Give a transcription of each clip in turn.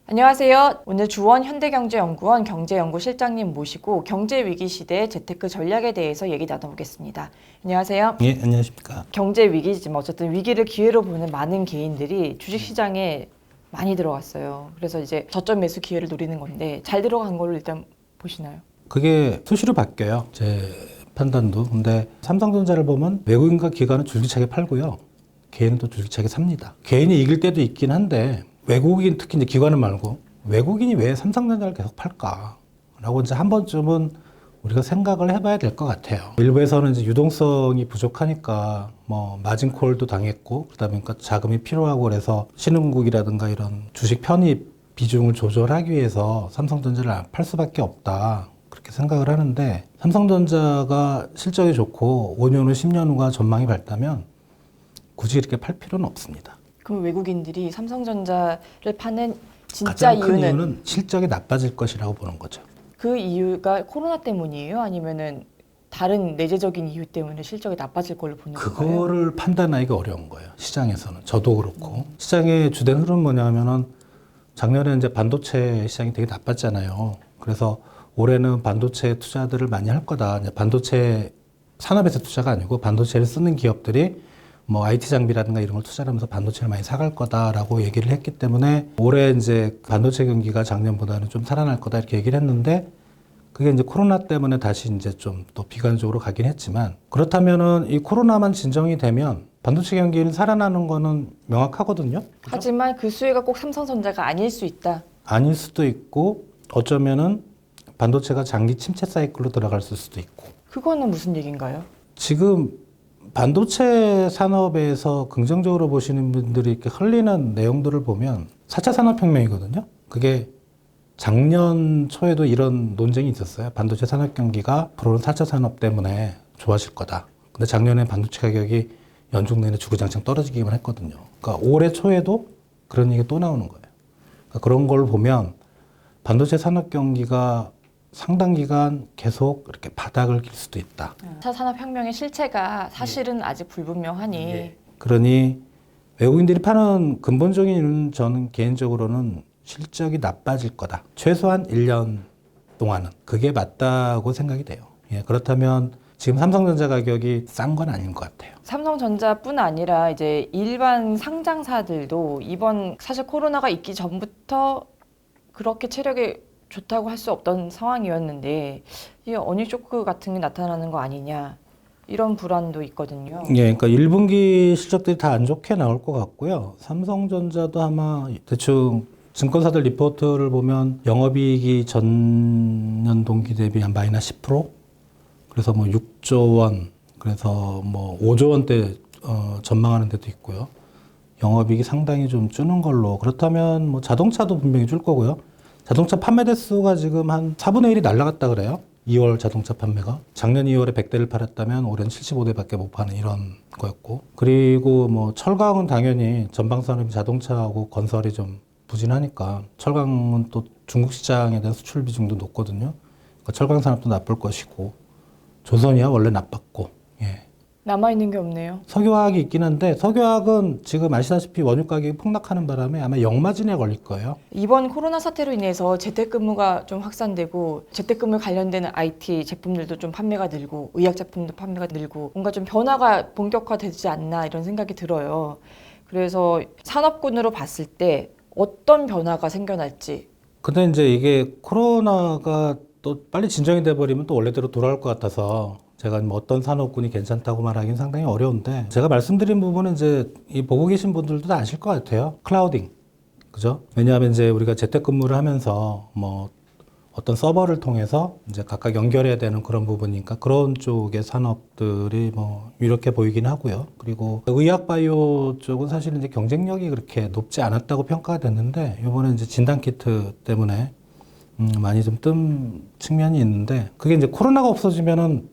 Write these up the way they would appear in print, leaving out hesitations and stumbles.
안녕하세요. 오늘 주원 현대경제연구원 경제연구실장님 모시고 경제위기 시대의 재테크 전략에 대해서 얘기 나눠보겠습니다. 안녕하세요. 예, 안녕하십니까. 경제위기지만 어쨌든 위기를 기회로 보는 많은 개인들이 주식시장에 많이 들어갔어요. 그래서 이제 저점 매수 기회를 노리는 건데 잘 들어간 걸로 일단 보시나요? 그게 수시로 바뀌어요. 제 판단도. 근데 삼성전자를 보면 외국인과 기관은 줄기차게 팔고요. 개인은 또 줄기차게 삽니다. 개인이 이길 때도 있긴 한데 외국인, 특히 이제 기관은 말고 외국인이 왜 삼성전자를 계속 팔까? 라고 이제 한 번쯤은 우리가 생각을 해봐야 될 것 같아요. 일부에서는 이제 유동성이 부족하니까 뭐 마진콜도 당했고 그러다 보니까 자금이 필요하고 그래서 신흥국이라든가 이런 주식 편입 비중을 조절하기 위해서 삼성전자를 팔 수밖에 없다. 그렇게 생각을 하는데 삼성전자가 실적이 좋고 5년 후, 10년 후가 전망이 밝다면 굳이 이렇게 팔 필요는 없습니다. 그럼 외국인들이 삼성전자를 파는 진짜 가장 큰 이유는 실적이 나빠질 것이라고 보는 거죠. 그 이유가 코로나 때문이에요? 아니면은 다른 내재적인 이유 때문에 실적이 나빠질 걸로 보는 건가요? 그거를 판단하기가 어려운 거예요. 시장에서는. 저도 그렇고. 시장의 주된 흐름은 뭐냐면은 작년에 이제 반도체 시장이 되게 나빴잖아요. 그래서 올해는 반도체 투자들을 많이 할 거다. 이제 반도체 산업에서 투자가 아니고 반도체를 쓰는 기업들이 뭐 IT 장비라든가 이런 걸 투자하면서 반도체를 많이 사갈 거다라고 얘기를 했기 때문에 올해 이제 반도체 경기가 작년보다는 좀 살아날 거다 이렇게 얘기를 했는데 그게 이제 코로나 때문에 다시 이제 좀 또 비관적으로 가긴 했지만 그렇다면은 이 코로나만 진정이 되면 반도체 경기는 살아나는 거는 명확하거든요. 그죠? 하지만 그 수혜가 꼭 삼성전자가 아닐 수 있다. 아닐 수도 있고 어쩌면은 반도체가 장기 침체 사이클로 들어갈 수도 있고. 그거는 무슨 얘기인가요? 지금 반도체 산업에서 긍정적으로 보시는 분들이 이렇게 흘리는 내용들을 보면 4차 산업혁명이거든요. 그게 작년 초에도 이런 논쟁이 있었어요. 반도체 산업 경기가 앞으로는 4차 산업 때문에 좋아질 거다. 근데 작년에 반도체 가격이 연중 내내 주구장창 떨어지기만 했거든요. 그러니까 올해 초에도 그런 얘기 또 나오는 거예요. 그러니까 그런 걸 보면 반도체 산업 경기가 상당 기간 계속 이렇게 바닥을 길 수도 있다. 4차 산업혁명의 실체가 사실은 아직 불분명하니 그러니 외국인들이 파는 근본적인 이유는 저는 개인적으로는 실적이 나빠질 거다. 최소한 1년 동안은. 그게 맞다고 생각이 돼요. 예, 그렇다면 지금 삼성전자 가격이 싼 건 아닌 것 같아요. 삼성전자뿐 아니라 이제 일반 상장사들도 이번 사실 코로나가 있기 전부터 그렇게 체력이 좋다고 할 수 없던 상황이었는데 이 어닝 쇼크 같은 게 나타나는 거 아니냐 이런 불안도 있거든요. 예, 그러니까 1분기 실적들이 다 안 좋게 나올 것 같고요. 삼성전자도 아마 대충 증권사들 리포트를 보면 영업이익이 전년 동기 대비 한 마이너스 10%? 그래서 뭐 6조 원, 그래서 뭐 5조 원대 전망하는 데도 있고요. 영업이익이 상당히 좀 주는 걸로. 그렇다면 뭐 자동차도 분명히 줄 거고요. 자동차 판매 대수가 지금 한 4분의 1이 날라갔다 그래요. 2월 자동차 판매가. 작년 2월에 100대를 팔았다면 올해는 75대밖에 못 파는 이런 거였고. 그리고 뭐 철강은 당연히 전방산업이 자동차하고 건설이 좀 부진하니까 철강은 또 중국 시장에 대한 수출 비중도 높거든요. 그러니까 철강 산업도 나쁠 것이고 조선이야 원래 나빴고. 예. 남아있는 게 없네요. 석유화학이 있긴 한데 석유화학은 지금 아시다시피 원유 가격이 폭락하는 바람에 아마 역마진에 걸릴 거예요. 이번 코로나 사태로 인해서 재택근무가 좀 확산되고 재택근무 관련되는 IT 제품들도 좀 판매가 늘고 의약 제품도 판매가 늘고 뭔가 좀 변화가 본격화되지 않나 이런 생각이 들어요. 그래서 산업군으로 봤을 때 어떤 변화가 생겨날지. 근데 이제 이게 코로나가 또 빨리 진정이 돼버리면 또 원래대로 돌아올 것 같아서 제가 뭐 어떤 산업군이 괜찮다고 말하기는 상당히 어려운데 제가 말씀드린 부분은 이제 이 보고 계신 분들도 다 아실 것 같아요. 클라우딩. 그죠? 왜냐하면 이제 우리가 재택근무를 하면서 뭐 어떤 서버를 통해서 이제 각각 연결해야 되는 그런 부분이니까 그런 쪽의 산업들이 뭐 이렇게 보이긴 하고요. 그리고 의학 바이오 쪽은 사실 이제 경쟁력이 그렇게 높지 않았다고 평가가 됐는데 이번에 이제 진단키트 때문에 많이 좀 뜬 측면이 있는데 그게 이제 코로나가 없어지면은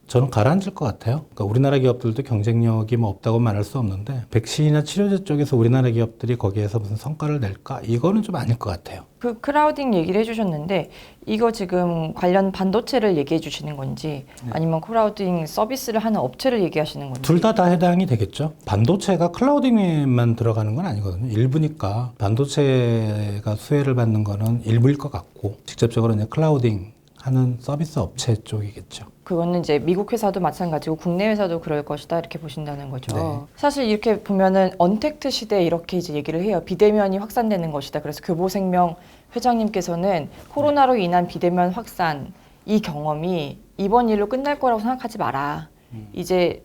저는 가라앉을 것 같아요. 그러니까 우리나라 기업들도 경쟁력이 뭐 없다고 말할 수 없는데 백신이나 치료제 쪽에서 우리나라 기업들이 거기에서 무슨 성과를 낼까? 이거는 좀 아닐 것 같아요. 그 크라우딩 얘기를 해주셨는데 이거 지금 관련 반도체를 얘기해 주시는 건지 아니면 크라우딩 서비스를 하는 업체를 얘기하시는 건지 둘 다 해당이 되겠죠. 반도체가 클라우딩에만 들어가는 건 아니거든요. 일부니까 반도체가 수혜를 받는 거는 일부일 것 같고 직접적으로 이제 클라우딩 하는 서비스 업체 쪽이겠죠. 그거는 이제 미국 회사도 마찬가지고 국내 회사도 그럴 것이다 이렇게 보신다는 거죠. 네. 사실 이렇게 보면은 언택트 시대에 이렇게 이제 얘기를 해요. 비대면이 확산되는 것이다. 그래서 교보생명 회장님께서는 코로나로 인한 비대면 확산 이 경험이 이번 일로 끝날 거라고 생각하지 마라. 이제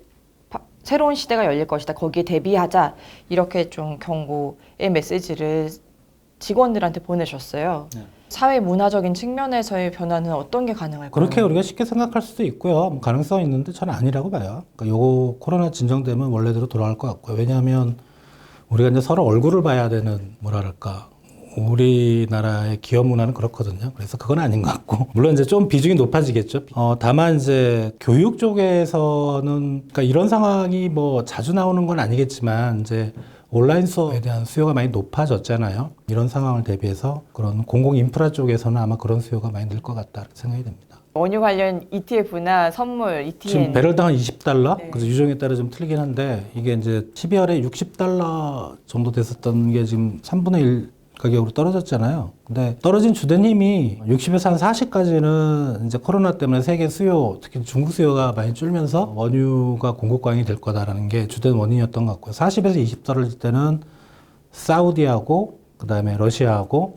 새로운 시대가 열릴 것이다. 거기에 대비하자. 이렇게 좀 경고의 메시지를 직원들한테 보내셨어요. 네. 사회 문화적인 측면에서의 변화는 어떤 게 가능할까요? 그렇게 우리가 쉽게 생각할 수도 있고요. 뭐 가능성이 있는데 저는 아니라고 봐요. 그러니까 요거 코로나 진정되면 원래대로 돌아갈 것 같고요. 왜냐하면 우리가 이제 서로 얼굴을 봐야 되는 뭐랄까 우리나라의 기업 문화는 그렇거든요. 그래서 그건 아닌 것 같고 물론 이제 좀 비중이 높아지겠죠. 다만 이제 교육 쪽에서는 그러니까 이런 상황이 뭐 자주 나오는 건 아니겠지만 이제 온라인 수업에 대한 수요가 많이 높아졌잖아요. 이런 상황을 대비해서 그런 공공 인프라 쪽에서는 아마 그런 수요가 많이 늘 것 같다 생각이 됩니다. 원유 관련 ETF나 선물, ETN 지금 배럴당 한 $20? 네. 그래서 유종에 따라 좀 틀리긴 한데 이게 이제 12월에 $60 정도 됐었던 게 지금 3분의 1 가격으로 떨어졌잖아요. 근데 떨어진 주된 힘이 60에서 한 40까지는 이제 코로나 때문에 세계 수요, 특히 중국 수요가 많이 줄면서 원유가 공급광이 될 거다라는 게 주된 원인이었던 것 같고요. 40에서 20 떨어질 때는 사우디하고 그다음에 러시아하고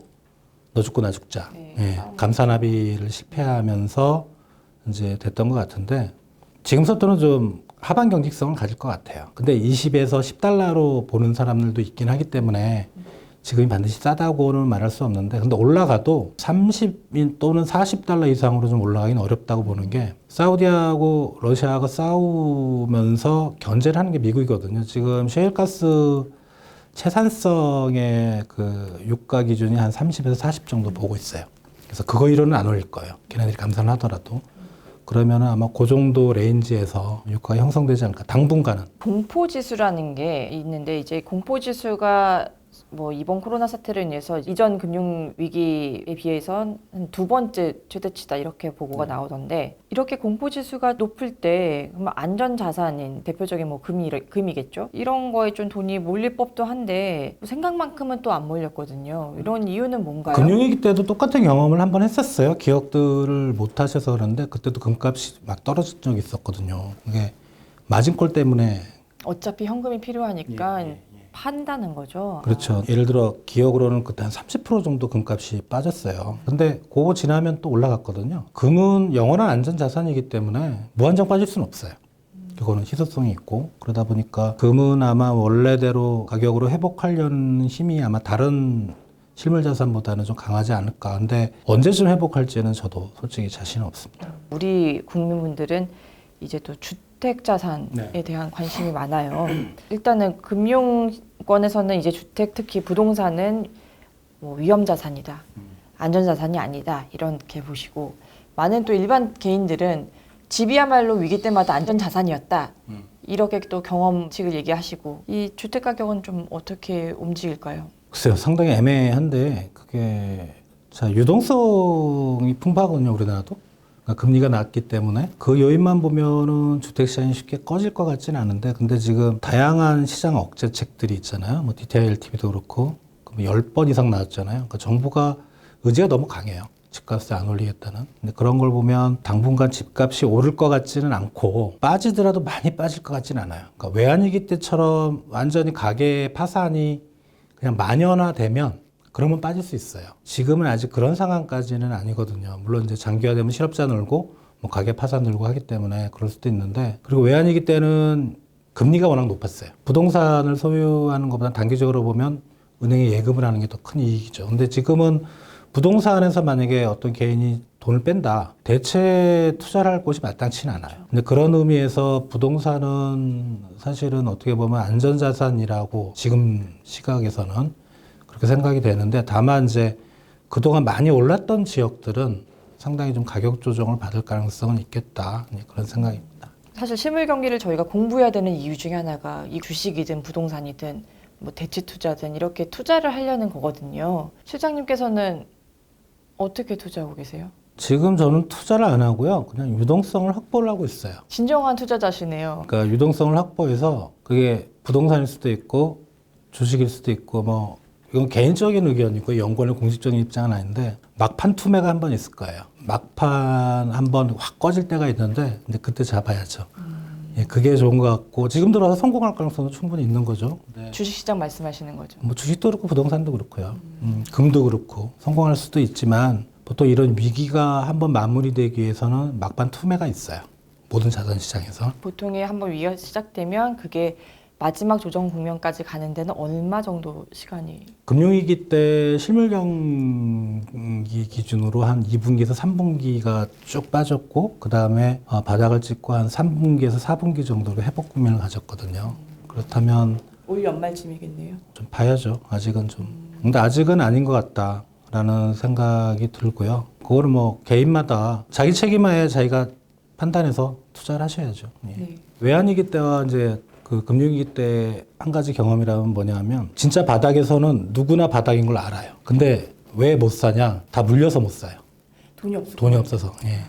너 죽고 나 죽자. 예, 감산 합의를 실패하면서 이제 됐던 것 같은데 지금부터는 좀 하반 경직성을 가질 것 같아요. 근데 20에서 $10로 보는 사람들도 있긴 하기 때문에 지금이 반드시 싸다고는 말할 수 없는데 근데 올라가도 30 또는 $40 이상으로 좀 올라가긴 어렵다고 보는 게 사우디하고 러시아가 싸우면서 견제를 하는 게 미국이거든요. 지금 셰일가스 채산성의 그 유가 기준이 한 30에서 40 정도 보고 있어요. 그래서 그거 이로는 안 올릴 거예요. 걔네들이 감산을 하더라도. 그러면은 아마 그 정도 레인지에서 유가가 형성되지 않을까. 당분간은. 공포지수라는 게 있는데 이제 공포지수가 뭐 이번 코로나 사태로 인해서 이전 금융 위기에 비해서 한 두 번째 최대치다 이렇게 보고가 나오던데 이렇게 공포 지수가 높을 때 그러면 안전 자산인 대표적인 뭐 금이겠죠. 이런 거에 좀 돈이 몰릴 법도 한데 생각만큼은 또 안 몰렸거든요. 이런 이유는 뭔가요? 금융위기 때도 똑같은 경험을 한번 했었어요. 기억들을 못 하셔서 그런데 그때도 금값이 막 떨어진 적이 있었거든요. 이게 마진콜 때문에 어차피 현금이 필요하니까 판다는 거죠. 그렇죠. 예를 들어 기억으로는 그때 한 30% 정도 금값이 빠졌어요. 근데 그거 지나면 또 올라갔거든요. 금은 영원한 안전자산이기 때문에 무한정 빠질 수는 없어요. 그거는 희소성이 있고 그러다 보니까 금은 아마 원래대로 가격으로 회복하려는 힘이 아마 다른 실물 자산보다는 좀 강하지 않을까. 근데 언제쯤 회복할지는 저도 솔직히 자신은 없습니다. 우리 국민분들은 이제 또 주택 자산에 대한 관심이 많아요. 일단은 금융권에서는 이제 주택 특히 부동산은 뭐 위험 자산이다, 안전 자산이 아니다 이렇게 보시고 많은 또 일반 개인들은 집이야말로 위기 때마다 안전 자산이었다 이렇게 또 경험칙을 얘기하시고 이 주택 가격은 좀 어떻게 움직일까요? 글쎄요, 상당히 애매한데 그게 자 유동성이 풍부하거든요, 우리나라도. 그러니까 금리가 낮기 때문에 그 요인만 보면은 주택 시장이 쉽게 꺼질 것 같지는 않은데 근데 지금 다양한 시장 억제책들이 있잖아요. 뭐 DTI LTV도 그렇고 10번 이상 나왔잖아요. 그러니까 정부가 의지가 너무 강해요. 집값을 안 올리겠다는. 근데 그런 걸 보면 당분간 집값이 오를 것 같지는 않고 빠지더라도 많이 빠질 것 같지는 않아요. 그러니까 외환위기 때처럼 완전히 가계 파산이 그냥 만연화되면 그러면 빠질 수 있어요. 지금은 아직 그런 상황까지는 아니거든요. 물론 이제 장기화되면 실업자 늘고 뭐 가계 파산 늘고 하기 때문에 그럴 수도 있는데 그리고 외환위기 때는 금리가 워낙 높았어요. 부동산을 소유하는 것보다 단기적으로 보면 은행에 예금을 하는 게 더 큰 이익이죠. 근데 지금은 부동산에서 만약에 어떤 개인이 돈을 뺀다. 대체 투자를 할 곳이 마땅치는 않아요. 근데 그런 의미에서 부동산은 사실은 어떻게 보면 안전자산이라고 지금 시각에서는 그렇게 생각이 되는데 다만 이제 그동안 많이 올랐던 지역들은 상당히 좀 가격 조정을 받을 가능성은 있겠다. 그런 생각입니다. 사실 실물 경기를 저희가 공부해야 되는 이유 중에 하나가 이 주식이든 부동산이든 뭐 대체 투자든 이렇게 투자를 하려는 거거든요. 실장님께서는 어떻게 투자하고 계세요? 지금 저는 투자를 안 하고요. 그냥 유동성을 확보를 하고 있어요. 진정한 투자자시네요. 그러니까 유동성을 확보해서 그게 부동산일 수도 있고 주식일 수도 있고 뭐 이건 개인적인 의견이고 연구원의 공식적인 입장은 아닌데 막판 투매가 한 번 있을 거예요. 막판 한 번 확 꺼질 때가 있는데 근데 그때 잡아야죠. 예, 그게 좋은 것 같고 지금 들어서 성공할 가능성은 충분히 있는 거죠. 네. 주식시장 말씀하시는 거죠. 뭐 주식도 그렇고 부동산도 그렇고요. 금도 그렇고 성공할 수도 있지만 보통 이런 위기가 한번 마무리되기 위해서는 막판 투매가 있어요. 모든 자산 시장에서. 보통에 한번 위기가 시작되면 그게 마지막 조정 국면까지 가는 데는 얼마 정도 시간이? 금융위기 때 실물 경기 기준으로 한 2분기에서 3분기가 쭉 빠졌고 그 다음에 바닥을 찍고 한 3분기에서 4분기 정도로 회복 국면을 가졌거든요. 그렇다면 올 연말쯤이겠네요. 좀 봐야죠. 아직은 좀. 근데 아직은 아닌 것 같다라는 생각이 들고요. 그거를 뭐 개인마다 자기 책임하에 자기가 판단해서 투자를 하셔야죠. 예. 네. 외환위기 때와 이제 그 금융위기 때 한 가지 경험이라면 뭐냐면 진짜 바닥에서는 누구나 바닥인 걸 알아요. 근데 왜 못 사냐? 다 물려서 못 사요. 돈이 없어서. 예.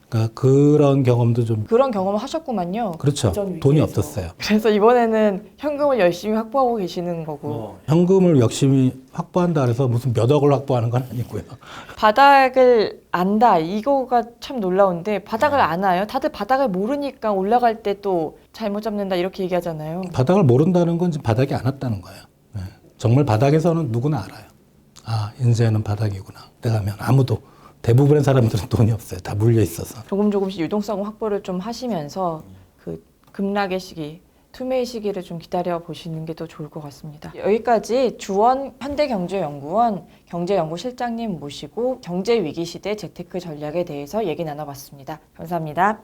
그러니까 그런 경험도 좀 그런 경험을 하셨구만요. 그렇죠. 이전 위기에서. 돈이 없었어요. 그래서 이번에는 현금을 열심히 확보하고 계시는 거고 현금을 열심히 확보한다 그래서 무슨 몇 억을 확보하는 건 아니고요. 바닥을 안다 이거가 참 놀라운데 바닥을 아나요? 다들 바닥을 모르니까 올라갈 때 또 잘못 잡는다 이렇게 얘기하잖아요. 바닥을 모른다는 건 지금 바닥이 안 왔다는 거예요. 네. 정말 바닥에서는 누구나 알아요. 아, 이제는 바닥이구나. 내가 하면 아무도 대부분의 사람들은 돈이 없어요. 다 물려 있어서. 조금씩 유동성 확보를 좀 하시면서 그 급락의 시기, 투매의 시기를 좀 기다려 보시는 게 더 좋을 것 같습니다. 여기까지 주원 현대경제연구원 경제연구실장님 모시고 경제위기 시대 재테크 전략에 대해서 얘기 나눠봤습니다. 감사합니다.